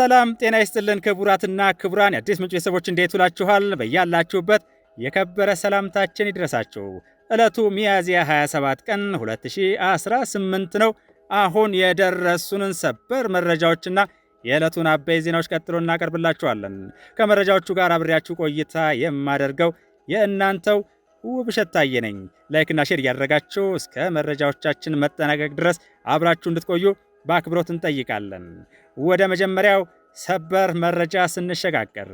ሰላም ጤና ይስጥልን ክቡራትና ክቡራን የአዲስ ምንጭ ቤተሰቦች እንዴት ውላችኋል? በያላችሁበት የከበረ ሰላምታችን ይድረሳችሁ። ዕለቱ ሚያዝያ 27 ቀን 2018 ነው። አሁን የደረሱንን ሰበር መረጃዎችና የዕለቱን አበይ ዜናዎች ቀጥሎ እናቀርብላችኋለን። ከመረጃዎቹ ጋር አብሬያችሁ ቆይታ የማደርገው የእናንተው ውብሸት ታየ ነኝ። ላይክና ሼር እያደረጋችሁ እስከ መረጃዎቻችን መጠናቀቅ ድረስ አብራችሁ እንድትቆዩ በአክብሮት እንጠይቃለን። ወደ መጀመሪያው ሰበር መረጃ ስንሸጋገር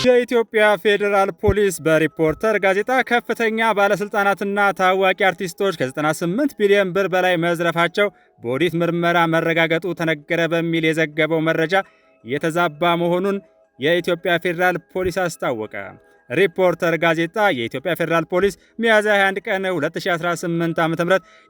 የኢትዮጵያ ፌዴራል ፖሊስ በሪፖርተር ጋዜጣ ከፍተኛ ባለስልጣናትና ታዋቂ አርቲስቶች ከ98 ቢሊዮን ብር በላይ መዝረፋቸው በኦዲት ምርመራ መረጋገጡ ተነገረ በሚል የዘገበው መረጃ የተዛባ መሆኑን የኢትዮጵያ ፌዴራል ፖሊስ አስታወቀ። ሪፖርተር ጋዜጣ የኢትዮጵያ ፌዴራል ፖሊስ ሚያዝያ 21 ቀን 2018 ዓ.ም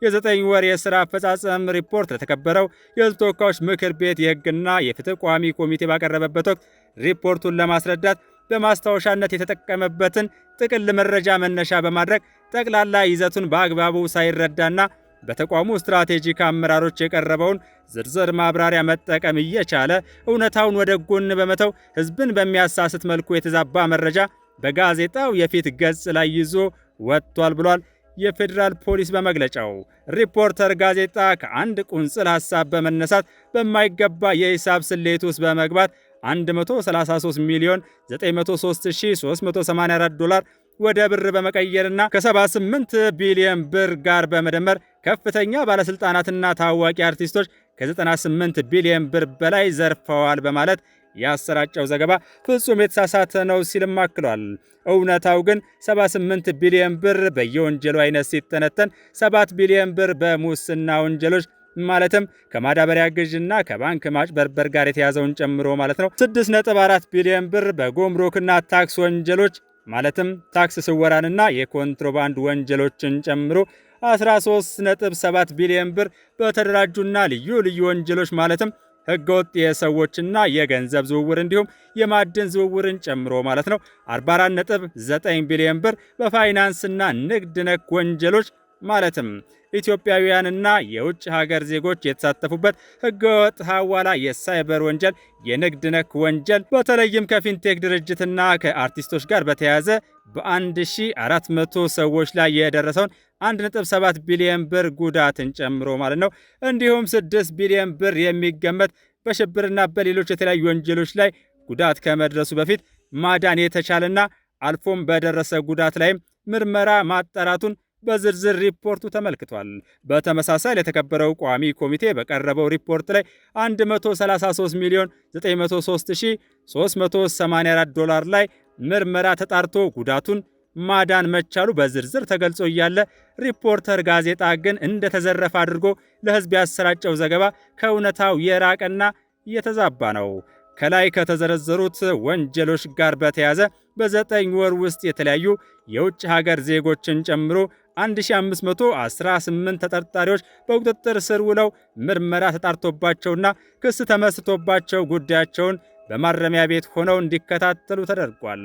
የ9 ወር የሥራ አፈጻጸም ሪፖርት ለተከበረው የሕዝብ ተወካዮች ምክር ቤት የሕግና የፍትህ ቋሚ ኮሚቴ ባቀረበበት ወቅት ሪፖርቱን ለማስረዳት በማስታወሻነት የተጠቀመበትን ጥቅል መረጃ መነሻ በማድረግ ጠቅላላ ይዘቱን በአግባቡ ሳይረዳና በተቋሙ ስትራቴጂክ አመራሮች የቀረበውን ዝርዝር ማብራሪያ መጠቀም እየቻለ እውነታውን ወደ ጎን በመተው ሕዝብን በሚያሳስት መልኩ የተዛባ መረጃ በጋዜጣው የፊት ገጽ ላይ ይዞ ወጥቷል ብሏል የፌዴራል ፖሊስ በመግለጫው። ሪፖርተር ጋዜጣ ከአንድ ቁንጽል ሐሳብ በመነሳት በማይገባ የሂሳብ ስሌት ውስጥ በመግባት 133 ሚሊዮን 903384 ዶላር ወደ ብር በመቀየርና ከ78 ቢሊዮን ብር ጋር በመደመር ከፍተኛ ባለስልጣናትና ታዋቂ አርቲስቶች ከ98 ቢሊዮን ብር በላይ ዘርፈዋል በማለት ያሰራጨው ዘገባ ፍጹም የተሳሳተ ነው ሲልም አክሏል። እውነታው ግን 78 ቢሊዮን ብር በየወንጀሉ አይነት ሲተነተን 7 ቢሊዮን ብር በሙስና ወንጀሎች ማለትም ከማዳበሪያ ግዥና ከባንክ ማጭበርበር ጋር የተያዘውን ጨምሮ ማለት ነው። 6.4 ቢሊዮን ብር በጉምሩክና ታክስ ወንጀሎች ማለትም ታክስ ስወራንና የኮንትሮባንድ ወንጀሎችን ጨምሮ 13.7 ቢሊዮን ብር በተደራጁና ልዩ ልዩ ወንጀሎች ማለትም ህገወጥ የሰዎችና የገንዘብ ዝውውር እንዲሁም የማዕድን ዝውውርን ጨምሮ ማለት ነው። 44.9 ቢሊዮን ብር በፋይናንስና ንግድ ነክ ወንጀሎች ማለትም ኢትዮጵያውያንና የውጭ ሀገር ዜጎች የተሳተፉበት ህገወጥ ሐዋላ፣ የሳይበር ወንጀል፣ የንግድ ነክ ወንጀል በተለይም ከፊንቴክ ድርጅትና ከአርቲስቶች ጋር በተያያዘ በ1400 ሰዎች ላይ የደረሰውን 1.7 ቢሊዮን ብር ጉዳትን ጨምሮ ማለት ነው። እንዲሁም 6 ቢሊዮን ብር የሚገመት በሽብርና በሌሎች የተለያዩ ወንጀሎች ላይ ጉዳት ከመድረሱ በፊት ማዳን የተቻለና አልፎም በደረሰ ጉዳት ላይም ምርመራ ማጣራቱን በዝርዝር ሪፖርቱ ተመልክቷል። በተመሳሳይ ለተከበረው ቋሚ ኮሚቴ በቀረበው ሪፖርት ላይ 133 ሚሊዮን 903384 ዶላር ላይ ምርመራ ተጣርቶ ጉዳቱን ማዳን መቻሉ በዝርዝር ተገልጾ እያለ ሪፖርተር ጋዜጣ ግን እንደተዘረፈ አድርጎ ለሕዝብ ያሰራጨው ዘገባ ከእውነታው የራቀና የተዛባ ነው። ከላይ ከተዘረዘሩት ወንጀሎች ጋር በተያያዘ በ9 ወር ውስጥ የተለያዩ የውጭ ሀገር ዜጎችን ጨምሮ 1518 ተጠርጣሪዎች በቁጥጥር ስር ውለው ምርመራ ተጣርቶባቸውና ክስ ተመስርቶባቸው ጉዳያቸውን በማረሚያ ቤት ሆነው እንዲከታተሉ ተደርጓል።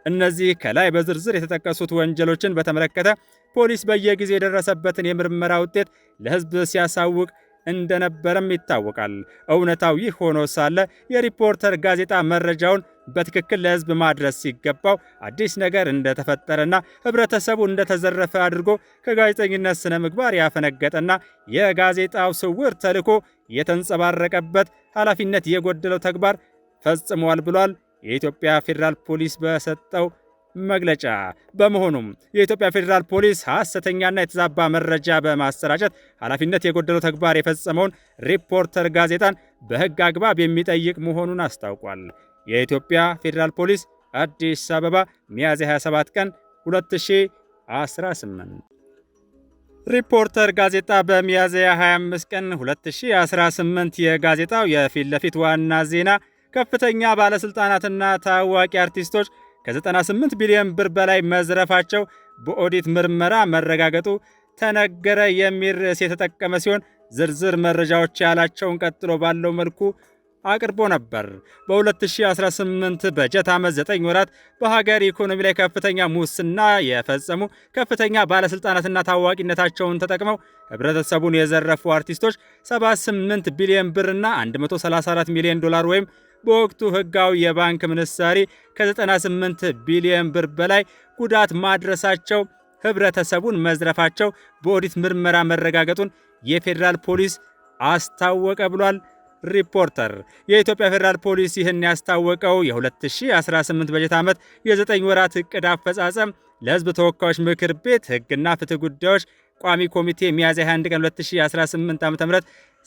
እነዚህ ከላይ በዝርዝር የተጠቀሱት ወንጀሎችን በተመለከተ ፖሊስ በየጊዜው የደረሰበትን የምርመራ ውጤት ለሕዝብ ሲያሳውቅ እንደነበረም ይታወቃል። እውነታው ይህ ሆኖ ሳለ የሪፖርተር ጋዜጣ መረጃውን በትክክል ለሕዝብ ማድረስ ሲገባው አዲስ ነገር እንደተፈጠረና ህብረተሰቡ እንደተዘረፈ አድርጎ ከጋዜጠኝነት ስነ ምግባር ያፈነገጠና የጋዜጣው ስውር ተልዕኮ የተንጸባረቀበት ኃላፊነት የጎደለው ተግባር ፈጽሟል ብሏል የኢትዮጵያ ፌዴራል ፖሊስ በሰጠው መግለጫ። በመሆኑም የኢትዮጵያ ፌዴራል ፖሊስ ሐሰተኛና የተዛባ መረጃ በማሰራጨት ኃላፊነት የጎደለው ተግባር የፈጸመውን ሪፖርተር ጋዜጣን በሕግ አግባብ የሚጠይቅ መሆኑን አስታውቋል። የኢትዮጵያ ፌዴራል ፖሊስ አዲስ አበባ ሚያዝያ 27 ቀን 2018። ሪፖርተር ጋዜጣ በሚያዝያ 25 ቀን 2018 የጋዜጣው የፊት ለፊት ዋና ዜና ከፍተኛ ባለስልጣናትና ታዋቂ አርቲስቶች ከ98 ቢሊዮን ብር በላይ መዝረፋቸው በኦዲት ምርመራ መረጋገጡ ተነገረ የሚል ርዕስ የተጠቀመ ሲሆን ዝርዝር መረጃዎች ያላቸውን ቀጥሎ ባለው መልኩ አቅርቦ ነበር። በ2018 በጀት ዓመት 9 ወራት በሀገር ኢኮኖሚ ላይ ከፍተኛ ሙስና የፈጸሙ ከፍተኛ ባለስልጣናትና ታዋቂነታቸውን ተጠቅመው ህብረተሰቡን የዘረፉ አርቲስቶች 78 ቢሊዮን ብርና 134 ሚሊዮን ዶላር ወይም በወቅቱ ህጋዊ የባንክ ምንዛሪ ከ98 ቢሊዮን ብር በላይ ጉዳት ማድረሳቸው፣ ህብረተሰቡን መዝረፋቸው በኦዲት ምርመራ መረጋገጡን የፌዴራል ፖሊስ አስታወቀ ብሏል ሪፖርተር። የኢትዮጵያ ፌዴራል ፖሊስ ይህን ያስታወቀው የ2018 በጀት ዓመት የ9 ወራት እቅድ አፈጻጸም ለህዝብ ተወካዮች ምክር ቤት ህግና ፍትህ ጉዳዮች ቋሚ ኮሚቴ ሚያዝያ 21 ቀን 2018 ዓ.ም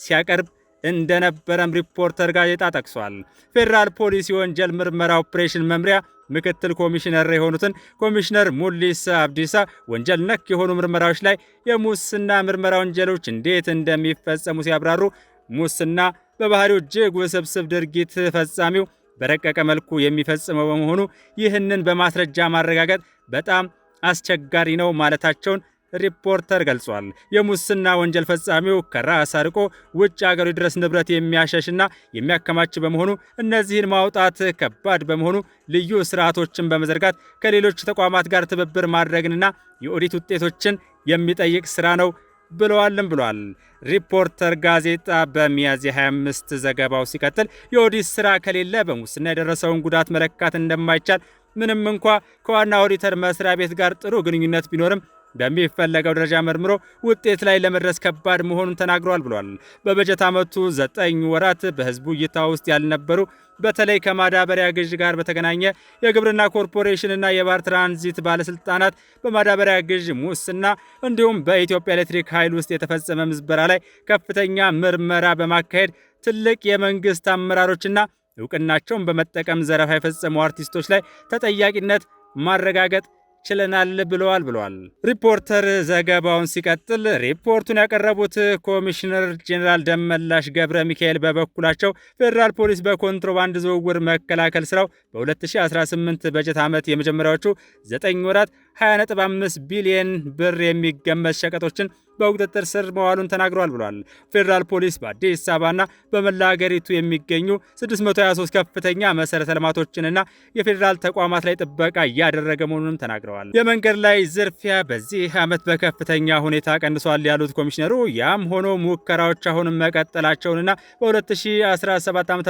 ሲያቀርብ እንደነበረም ሪፖርተር ጋዜጣ ጠቅሷል። ፌዴራል ፖሊስ የወንጀል ምርመራ ኦፕሬሽን መምሪያ ምክትል ኮሚሽነር የሆኑትን ኮሚሽነር ሙሊሳ አብዲሳ ወንጀል ነክ የሆኑ ምርመራዎች ላይ የሙስና ምርመራ ወንጀሎች እንዴት እንደሚፈጸሙ ሲያብራሩ ሙስና በባህሪው እጅግ ውስብስብ ድርጊት ፈጻሚው በረቀቀ መልኩ የሚፈጽመው በመሆኑ ይህንን በማስረጃ ማረጋገጥ በጣም አስቸጋሪ ነው ማለታቸውን ሪፖርተር ገልጿል። የሙስና ወንጀል ፈጻሚው ከራስ አርቆ ውጭ ሀገሩ ድረስ ንብረት የሚያሸሽና የሚያከማች በመሆኑ እነዚህን ማውጣት ከባድ በመሆኑ ልዩ ስርዓቶችን በመዘርጋት ከሌሎች ተቋማት ጋር ትብብር ማድረግንና የኦዲት ውጤቶችን የሚጠይቅ ስራ ነው ብለዋልም ብሏል። ሪፖርተር ጋዜጣ በሚያዝያ 25 ዘገባው ሲቀጥል የኦዲት ስራ ከሌለ በሙስና የደረሰውን ጉዳት መለካት እንደማይቻል ምንም እንኳ ከዋና ኦዲተር መስሪያ ቤት ጋር ጥሩ ግንኙነት ቢኖርም በሚፈለገው ደረጃ መርምሮ ውጤት ላይ ለመድረስ ከባድ መሆኑን ተናግሯል ብሏል። በበጀት ዓመቱ 9 ወራት በህዝቡ እይታ ውስጥ ያልነበሩ በተለይ ከማዳበሪያ ግዥ ጋር በተገናኘ የግብርና ኮርፖሬሽንና የባህር ትራንዚት ባለስልጣናት በማዳበሪያ ግዥ ሙስና እንዲሁም በኢትዮጵያ ኤሌክትሪክ ኃይል ውስጥ የተፈጸመ ምዝበራ ላይ ከፍተኛ ምርመራ በማካሄድ ትልቅ የመንግስት አመራሮችና እውቅናቸውን በመጠቀም ዘረፋ የፈጸሙ አርቲስቶች ላይ ተጠያቂነት ማረጋገጥ ችለናል ብለዋል። ሪፖርተር ዘገባውን ሲቀጥል ሪፖርቱን ያቀረቡት ኮሚሽነር ጄኔራል ደመላሽ ገብረ ሚካኤል በበኩላቸው ፌዴራል ፖሊስ በኮንትሮባንድ ዝውውር መከላከል ስራው በ2018 በጀት ዓመት የመጀመሪያዎቹ 9 ወራት 20.5 ቢሊዮን ብር የሚገመት ሸቀጦችን በቁጥጥር ስር መዋሉን ተናግሯል ብሏል። ፌዴራል ፖሊስ በአዲስ አበባና በመላ ሀገሪቱ የሚገኙ 623 ከፍተኛ መሰረተ ልማቶችንና የፌዴራል ተቋማት ላይ ጥበቃ እያደረገ መሆኑንም ተናግረዋል። የመንገድ ላይ ዝርፊያ በዚህ ዓመት በከፍተኛ ሁኔታ ቀንሷል ያሉት ኮሚሽነሩ ያም ሆኖ ሙከራዎች አሁንም መቀጠላቸውንና በ2017 ዓ.ም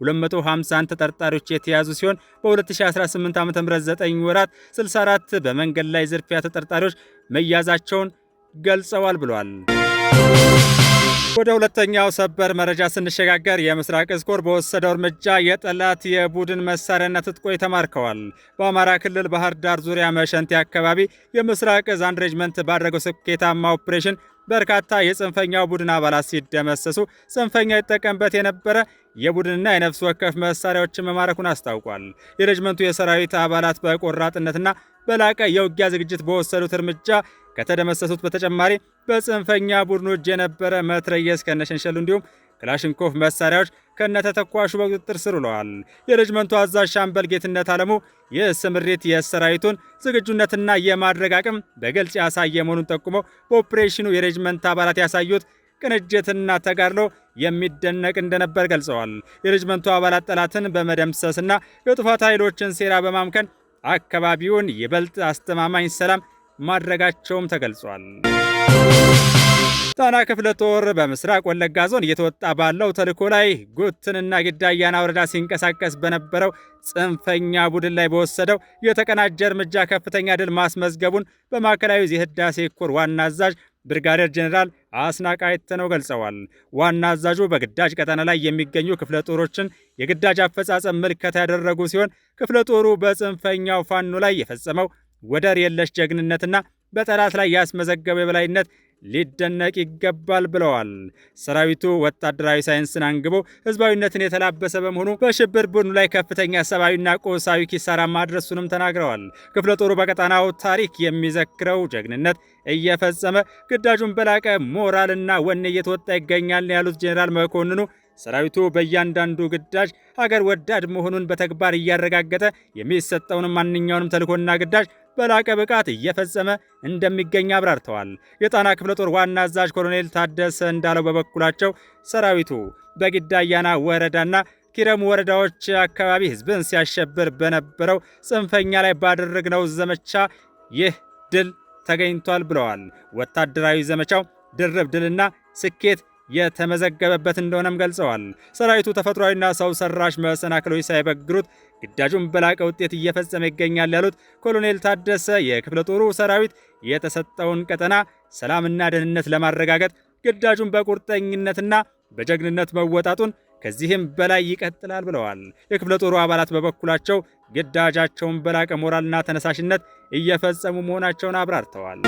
251 ተጠርጣሪዎች የተያዙ ሲሆን በ2018 ዓ.ም 9 ወራት 64 በመንገድ ላይ ዝርፊያ ተጠርጣሪዎች መያዛቸውን ገልጸዋል ብሏል። ወደ ሁለተኛው ሰበር መረጃ ስንሸጋገር የምስራቅ እዝ ኮር በወሰደው እርምጃ የጠላት የቡድን መሳሪያና ትጥቆች ተማርከዋል። በአማራ ክልል ባህር ዳር ዙሪያ መሸንቲ አካባቢ የምስራቅ እዝ አንድ ሬጅመንት ባደረገው ስኬታማ ኦፕሬሽን በርካታ የጽንፈኛው ቡድን አባላት ሲደመሰሱ ጽንፈኛ ይጠቀምበት የነበረ የቡድንና የነፍስ ወከፍ መሳሪያዎችን መማረኩን አስታውቋል። የሬጅመንቱ የሰራዊት አባላት በቆራጥነትና በላቀ የውጊያ ዝግጅት በወሰዱት እርምጃ ከተደመሰሱት በተጨማሪ በጽንፈኛ ቡድኑ እጅ የነበረ መትረየስ ከነሸንሸሉ እንዲሁም ክላሽንኮቭ መሳሪያዎች ከነተተኳሹ በቁጥጥር ስር ውለዋል። የሬጅመንቱ አዛዥ ሻምበል ጌትነት አለሙ ይህ ስምሪት የሰራዊቱን ዝግጁነትና የማድረግ አቅም በግልጽ ያሳየ መሆኑን ጠቁመው በኦፕሬሽኑ የሬጅመንት አባላት ያሳዩት ቅንጅትና ተጋድሎ የሚደነቅ እንደነበር ገልጸዋል። የሬጅመንቱ አባላት ጠላትን በመደምሰስና የጥፋት ኃይሎችን ሴራ በማምከን አካባቢውን ይበልጥ አስተማማኝ ሰላም ማድረጋቸውም ተገልጿል። ጣና ክፍለ ጦር በምስራቅ ወለጋ ዞን እየተወጣ ባለው ተልዕኮ ላይ ጉትንና ግዳያና ወረዳ ሲንቀሳቀስ በነበረው ጽንፈኛ ቡድን ላይ በወሰደው የተቀናጀ እርምጃ ከፍተኛ ድል ማስመዝገቡን በማዕከላዊ የህዳሴ ኮር ዋና አዛዥ ብርጋዴር ጄኔራል አስናቀ አይተነው ገልጸዋል። ዋና አዛዡ በግዳጅ ቀጠና ላይ የሚገኙ ክፍለ ጦሮችን የግዳጅ አፈጻጸም ምልከታ ያደረጉ ሲሆን ክፍለ ጦሩ በጽንፈኛው ፋኖ ላይ የፈጸመው ወደር የለሽ ጀግንነትና በጠላት ላይ ያስመዘገበው የበላይነት ሊደነቅ ይገባል ብለዋል። ሰራዊቱ ወታደራዊ ሳይንስን አንግቦ ህዝባዊነትን የተላበሰ በመሆኑ በሽብር ቡድኑ ላይ ከፍተኛ ሰብአዊና ቁሳዊ ኪሳራ ማድረሱንም ተናግረዋል። ክፍለ ጦሩ በቀጠናው ታሪክ የሚዘክረው ጀግንነት እየፈጸመ ግዳጁን በላቀ ሞራልና ወኔ እየተወጣ ይገኛል ያሉት ጄኔራል መኮንኑ ሰራዊቱ በእያንዳንዱ ግዳጅ ሀገር ወዳድ መሆኑን በተግባር እያረጋገጠ የሚሰጠውን ማንኛውንም ተልዕኮና ግዳጅ በላቀ ብቃት እየፈጸመ እንደሚገኝ አብራርተዋል። የጣና ክፍለ ጦር ዋና አዛዥ ኮሎኔል ታደሰ እንዳለው በበኩላቸው ሰራዊቱ በጊዳ አያና ወረዳና ኪረሙ ወረዳዎች አካባቢ ህዝብን ሲያሸብር በነበረው ጽንፈኛ ላይ ባደረግነው ዘመቻ ይህ ድል ተገኝቷል ብለዋል። ወታደራዊ ዘመቻው ድርብ ድልና ስኬት የተመዘገበበት እንደሆነም ገልጸዋል። ሰራዊቱ ተፈጥሯዊና ሰው ሰራሽ መሰናክሎች ሳይበግሩት ግዳጁን በላቀ ውጤት እየፈጸመ ይገኛል ያሉት ኮሎኔል ታደሰ የክፍለ ጦሩ ሰራዊት የተሰጠውን ቀጠና ሰላምና ደህንነት ለማረጋገጥ ግዳጁን በቁርጠኝነትና በጀግንነት መወጣቱን ከዚህም በላይ ይቀጥላል ብለዋል። የክፍለ ጦሩ አባላት በበኩላቸው ግዳጃቸውን በላቀ ሞራልና ተነሳሽነት እየፈጸሙ መሆናቸውን አብራርተዋል።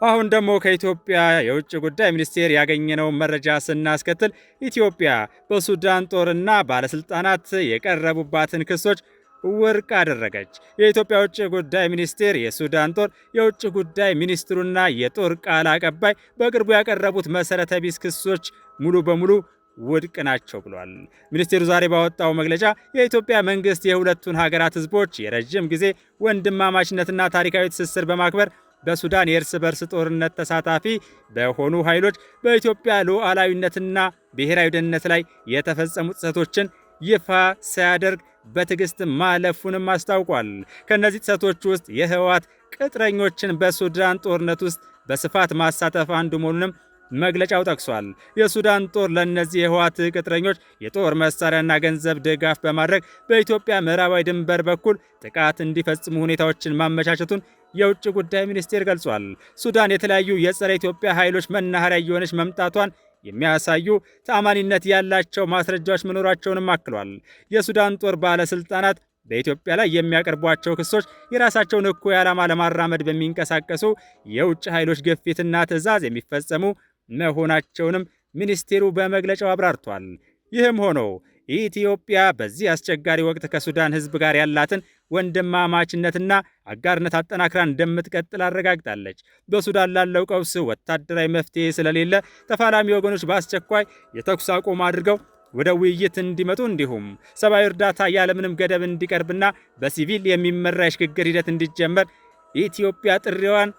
አሁን ደግሞ ከኢትዮጵያ የውጭ ጉዳይ ሚኒስቴር ያገኘነውን መረጃ ስናስከትል ኢትዮጵያ በሱዳን ጦርና ባለስልጣናት የቀረቡባትን ክሶች ውድቅ አደረገች። የኢትዮጵያ ውጭ ጉዳይ ሚኒስቴር የሱዳን ጦር የውጭ ጉዳይ ሚኒስትሩና የጦር ቃል አቀባይ በቅርቡ ያቀረቡት መሰረተ ቢስ ክሶች ሙሉ በሙሉ ውድቅ ናቸው ብሏል። ሚኒስቴሩ ዛሬ ባወጣው መግለጫ የኢትዮጵያ መንግስት የሁለቱን ሀገራት ህዝቦች የረጅም ጊዜ ወንድማማችነትና ታሪካዊ ትስስር በማክበር በሱዳን የእርስ በርስ ጦርነት ተሳታፊ በሆኑ ኃይሎች በኢትዮጵያ ሉዓላዊነትና ብሔራዊ ደህንነት ላይ የተፈጸሙ ጥሰቶችን ይፋ ሳያደርግ በትዕግስት ማለፉንም አስታውቋል። ከእነዚህ ጥሰቶች ውስጥ የህወሓት ቅጥረኞችን በሱዳን ጦርነት ውስጥ በስፋት ማሳተፍ አንዱ መሆኑንም መግለጫው ጠቅሷል። የሱዳን ጦር ለእነዚህ የህወሓት ቅጥረኞች የጦር መሳሪያና ገንዘብ ድጋፍ በማድረግ በኢትዮጵያ ምዕራባዊ ድንበር በኩል ጥቃት እንዲፈጽሙ ሁኔታዎችን ማመቻቸቱን የውጭ ጉዳይ ሚኒስቴር ገልጿል። ሱዳን የተለያዩ የጸረ ኢትዮጵያ ኃይሎች መናኸሪያ እየሆነች መምጣቷን የሚያሳዩ ተአማኒነት ያላቸው ማስረጃዎች መኖራቸውንም አክሏል። የሱዳን ጦር ባለስልጣናት በኢትዮጵያ ላይ የሚያቀርቧቸው ክሶች የራሳቸውን እኩይ ዓላማ ለማራመድ በሚንቀሳቀሱ የውጭ ኃይሎች ግፊትና ትዕዛዝ የሚፈጸሙ መሆናቸውንም ሚኒስቴሩ በመግለጫው አብራርቷል። ይህም ሆኖ ኢትዮጵያ በዚህ አስቸጋሪ ወቅት ከሱዳን ህዝብ ጋር ያላትን ወንድማማችነትና አጋርነት አጠናክራ እንደምትቀጥል አረጋግጣለች። በሱዳን ላለው ቀውስ ወታደራዊ መፍትሄ ስለሌለ ተፋላሚ ወገኖች በአስቸኳይ የተኩስ አቁም አድርገው ወደ ውይይት እንዲመጡ እንዲሁም ሰብአዊ እርዳታ ያለምንም ገደብ እንዲቀርብና በሲቪል የሚመራ የሽግግር ሂደት እንዲጀመር ኢትዮጵያ ጥሪዋን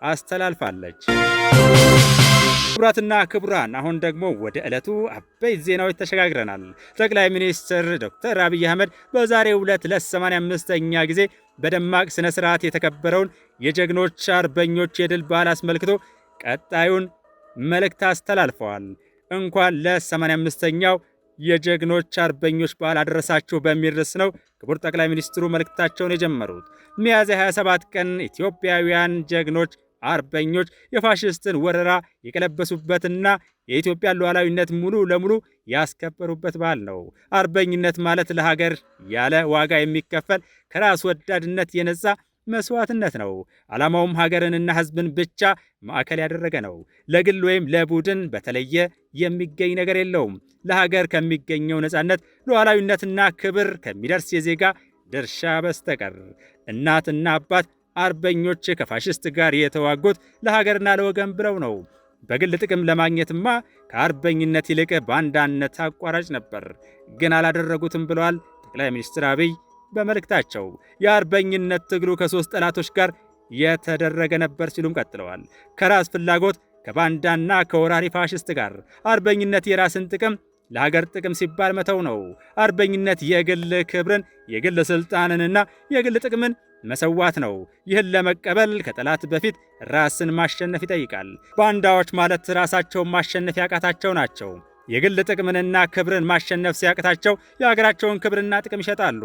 አስተላልፋለች። ክቡራትና ክቡራን አሁን ደግሞ ወደ ዕለቱ አበይት ዜናዎች ተሸጋግረናል። ጠቅላይ ሚኒስትር ዶክተር አብይ አህመድ በዛሬው ዕለት ለ85ኛ ጊዜ በደማቅ ስነ ስርዓት የተከበረውን የጀግኖች አርበኞች የድል በዓል አስመልክቶ ቀጣዩን መልእክት አስተላልፈዋል። እንኳን ለ85ኛው የጀግኖች አርበኞች በዓል አደረሳችሁ በሚል ርዕስ ነው ክቡር ጠቅላይ ሚኒስትሩ መልእክታቸውን የጀመሩት። ሚያዝያ 27 ቀን ኢትዮጵያውያን ጀግኖች አርበኞች የፋሽስትን ወረራ የቀለበሱበትና የኢትዮጵያን ሉዓላዊነት ሙሉ ለሙሉ ያስከበሩበት በዓል ነው። አርበኝነት ማለት ለሀገር ያለ ዋጋ የሚከፈል ከራስ ወዳድነት የነጻ መስዋዕትነት ነው። ዓላማውም ሀገርንና ሕዝብን ብቻ ማዕከል ያደረገ ነው። ለግል ወይም ለቡድን በተለየ የሚገኝ ነገር የለውም። ለሀገር ከሚገኘው ነጻነት፣ ሉዓላዊነትና ክብር ከሚደርስ የዜጋ ድርሻ በስተቀር። እናትና አባት አርበኞች ከፋሽስት ጋር የተዋጉት ለሀገርና ለወገን ብለው ነው። በግል ጥቅም ለማግኘትማ ከአርበኝነት ይልቅ ባንዳነት አቋራጭ ነበር፣ ግን አላደረጉትም ብለዋል ጠቅላይ ሚኒስትር አብይ በመልእክታቸው። የአርበኝነት ትግሉ ከሶስት ጠላቶች ጋር የተደረገ ነበር ሲሉም ቀጥለዋል። ከራስ ፍላጎት፣ ከባንዳና ከወራሪ ፋሽስት ጋር። አርበኝነት የራስን ጥቅም ለሀገር ጥቅም ሲባል መተው ነው። አርበኝነት የግል ክብርን፣ የግል ስልጣንንና የግል ጥቅምን መሰዋት ነው። ይህን ለመቀበል ከጠላት በፊት ራስን ማሸነፍ ይጠይቃል። ባንዳዎች ማለት ራሳቸውን ማሸነፍ ያቃታቸው ናቸው። የግል ጥቅምንና ክብርን ማሸነፍ ሲያቅታቸው የሀገራቸውን ክብርና ጥቅም ይሸጣሉ።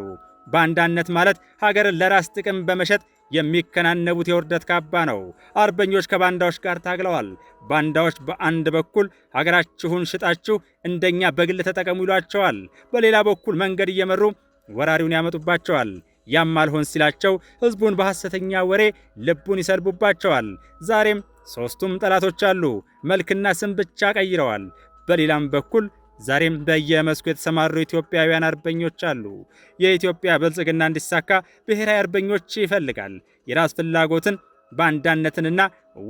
ባንዳነት ማለት ሀገርን ለራስ ጥቅም በመሸጥ የሚከናነቡት የውርደት ካባ ነው። አርበኞች ከባንዳዎች ጋር ታግለዋል። ባንዳዎች በአንድ በኩል ሀገራችሁን ሽጣችሁ እንደኛ በግል ተጠቀሙ ይሏቸዋል። በሌላ በኩል መንገድ እየመሩ ወራሪውን ያመጡባቸዋል። ያም አልሆን ሲላቸው ህዝቡን በሐሰተኛ ወሬ ልቡን ይሰልቡባቸዋል። ዛሬም ሶስቱም ጠላቶች አሉ። መልክና ስም ብቻ ቀይረዋል። በሌላም በኩል ዛሬም በየመስኩ የተሰማሩ ኢትዮጵያውያን አርበኞች አሉ። የኢትዮጵያ ብልጽግና እንዲሳካ ብሔራዊ አርበኞች ይፈልጋል። የራስ ፍላጎትን፣ ባንዳነትንና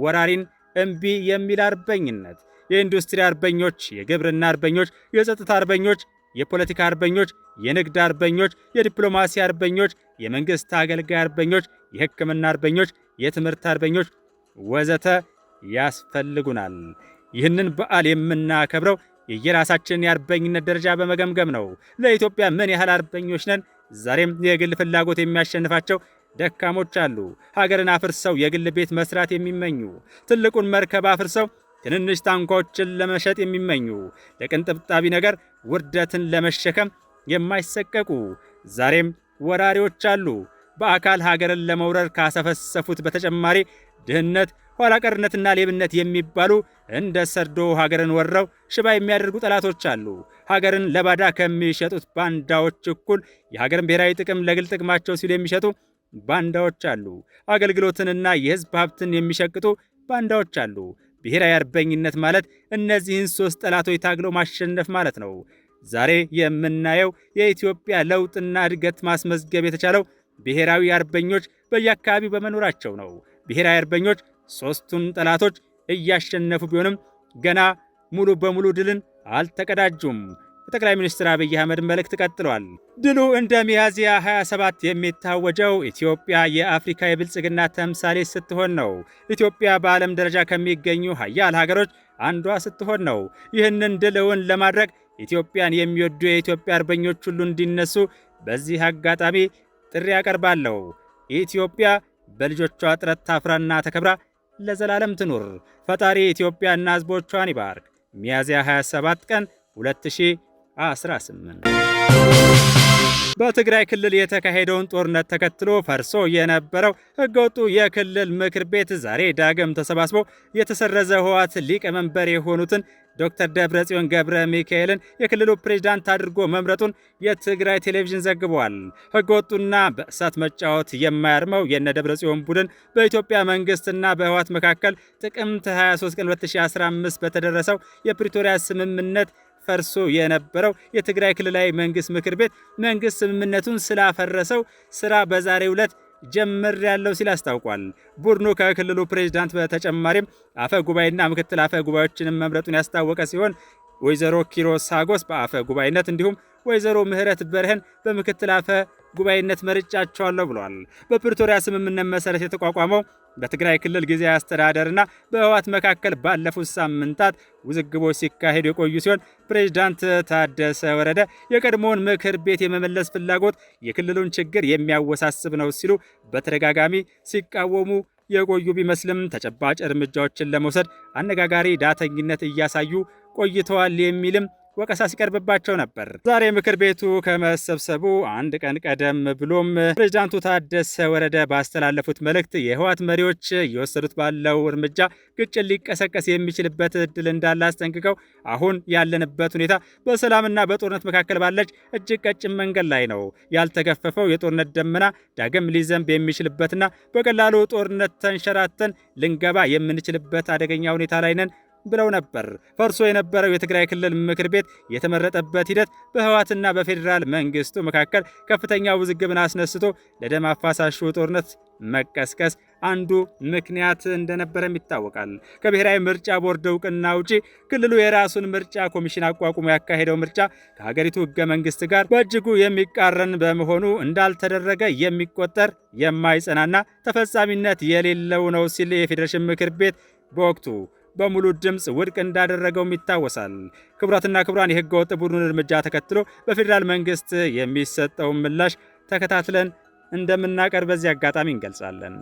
ወራሪን እምቢ የሚል አርበኝነት። የኢንዱስትሪ አርበኞች፣ የግብርና አርበኞች፣ የጸጥታ አርበኞች፣ የፖለቲካ አርበኞች፣ የንግድ አርበኞች፣ የዲፕሎማሲ አርበኞች፣ የመንግስት አገልጋይ አርበኞች፣ የሕክምና አርበኞች፣ የትምህርት አርበኞች ወዘተ ያስፈልጉናል። ይህንን በዓል የምናከብረው የየራሳችንን የአርበኝነት ደረጃ በመገምገም ነው። ለኢትዮጵያ ምን ያህል አርበኞች ነን? ዛሬም የግል ፍላጎት የሚያሸንፋቸው ደካሞች አሉ። ሀገርን አፍርሰው የግል ቤት መስራት የሚመኙ፣ ትልቁን መርከብ አፍርሰው ትንንሽ ታንኳዎችን ለመሸጥ የሚመኙ፣ ለቅንጥብጣቢ ነገር ውርደትን ለመሸከም የማይሰቀቁ ዛሬም ወራሪዎች አሉ። በአካል ሀገርን ለመውረር ካሰፈሰፉት በተጨማሪ ድህነት፣ ኋላቀርነትና ሌብነት የሚባሉ እንደ ሰርዶ ሀገርን ወረው ሽባ የሚያደርጉ ጠላቶች አሉ። ሀገርን ለባዳ ከሚሸጡት ባንዳዎች እኩል የሀገርን ብሔራዊ ጥቅም ለግል ጥቅማቸው ሲሉ የሚሸጡ ባንዳዎች አሉ። አገልግሎትንና የሕዝብ ሀብትን የሚሸቅጡ ባንዳዎች አሉ። ብሔራዊ አርበኝነት ማለት እነዚህን ሶስት ጠላቶች ታግሎ ማሸነፍ ማለት ነው። ዛሬ የምናየው የኢትዮጵያ ለውጥና እድገት ማስመዝገብ የተቻለው ብሔራዊ አርበኞች በየአካባቢው በመኖራቸው ነው። ብሔራዊ አርበኞች ሶስቱን ጠላቶች እያሸነፉ ቢሆንም ገና ሙሉ በሙሉ ድልን አልተቀዳጁም። የጠቅላይ ሚኒስትር አብይ አህመድ መልእክት ቀጥሏል። ድሉ እንደ ሚያዝያ 27 የሚታወጀው ኢትዮጵያ የአፍሪካ የብልጽግና ተምሳሌ ስትሆን ነው። ኢትዮጵያ በዓለም ደረጃ ከሚገኙ ሀያል ሀገሮች አንዷ ስትሆን ነው። ይህንን ድል እውን ለማድረግ ኢትዮጵያን የሚወዱ የኢትዮጵያ አርበኞች ሁሉ እንዲነሱ በዚህ አጋጣሚ ጥሪ ያቀርባለሁ። ኢትዮጵያ በልጆቿ ጥረት ታፍራና ተከብራ ለዘላለም ትኑር። ፈጣሪ ኢትዮጵያና ሕዝቦቿን ይባርክ። ሚያዝያ 27 ቀን 2018 በትግራይ ክልል የተካሄደውን ጦርነት ተከትሎ ፈርሶ የነበረው ህገወጡ የክልል ምክር ቤት ዛሬ ዳግም ተሰባስቦ የተሰረዘ ህወሓት ሊቀመንበር የሆኑትን ዶክተር ደብረጽዮን ገብረ ሚካኤልን የክልሉ ፕሬዝዳንት አድርጎ መምረጡን የትግራይ ቴሌቪዥን ዘግቧል። ህገወጡና በእሳት መጫወት የማያርመው የነ ደብረጽዮን ቡድን በኢትዮጵያ መንግስትና በህወሓት መካከል ጥቅምት 23 ቀን 2015 በተደረሰው የፕሪቶሪያ ስምምነት ፈርሶ የነበረው የትግራይ ክልላዊ መንግስት ምክር ቤት መንግስት ስምምነቱን ስላፈረሰው ስራ በዛሬው ዕለት ጀምር ያለው ሲል አስታውቋል። ቡድኑ ከክልሉ ፕሬዝዳንት በተጨማሪም አፈ ጉባኤና ምክትል አፈ ጉባኤዎችንም መምረጡን ያስታወቀ ሲሆን ወይዘሮ ኪሮስ ሳጎስ በአፈ ጉባኤነት እንዲሁም ወይዘሮ ምህረት በርህን በምክትል አፈ ጉባኤነት መርጫቸዋለሁ ብሏል። በፕሪቶሪያ ስምምነት መሰረት የተቋቋመው በትግራይ ክልል ጊዜያዊ አስተዳደርና በህወሓት መካከል ባለፉት ሳምንታት ውዝግቦች ሲካሄዱ የቆዩ ሲሆን ፕሬዝዳንት ታደሰ ወረደ የቀድሞውን ምክር ቤት የመመለስ ፍላጎት የክልሉን ችግር የሚያወሳስብ ነው ሲሉ በተደጋጋሚ ሲቃወሙ የቆዩ ቢመስልም ተጨባጭ እርምጃዎችን ለመውሰድ አነጋጋሪ ዳተኝነት እያሳዩ ቆይተዋል የሚልም ወቀሳ ሲቀርብባቸው ነበር። ዛሬ ምክር ቤቱ ከመሰብሰቡ አንድ ቀን ቀደም ብሎም ፕሬዝዳንቱ ታደሰ ወረደ ባስተላለፉት መልእክት የህወሓት መሪዎች እየወሰዱት ባለው እርምጃ ግጭት ሊቀሰቀስ የሚችልበት እድል እንዳለ አስጠንቅቀው አሁን ያለንበት ሁኔታ በሰላምና በጦርነት መካከል ባለች እጅግ ቀጭን መንገድ ላይ ነው። ያልተገፈፈው የጦርነት ደመና ዳግም ሊዘንብ የሚችልበትና በቀላሉ ጦርነት ተንሸራተን ልንገባ የምንችልበት አደገኛ ሁኔታ ላይ ነን ብለው ነበር። ፈርሶ የነበረው የትግራይ ክልል ምክር ቤት የተመረጠበት ሂደት በህወሓትና በፌዴራል መንግስቱ መካከል ከፍተኛ ውዝግብን አስነስቶ ለደም አፋሳሹ ጦርነት መቀስቀስ አንዱ ምክንያት እንደነበረም ይታወቃል። ከብሔራዊ ምርጫ ቦርድ እውቅና ውጪ ክልሉ የራሱን ምርጫ ኮሚሽን አቋቁሞ ያካሄደው ምርጫ ከሀገሪቱ ህገ መንግስት ጋር በእጅጉ የሚቃረን በመሆኑ እንዳልተደረገ የሚቆጠር የማይጸናና ተፈጻሚነት የሌለው ነው ሲል የፌዴሬሽን ምክር ቤት በወቅቱ በሙሉ ድምፅ ውድቅ እንዳደረገውም ይታወሳል። ክቡራትና ክቡራን የህገ ወጥ ቡድኑን እርምጃ ተከትሎ በፌዴራል መንግስት የሚሰጠውን ምላሽ ተከታትለን እንደምናቀርብ በዚህ አጋጣሚ እንገልጻለን።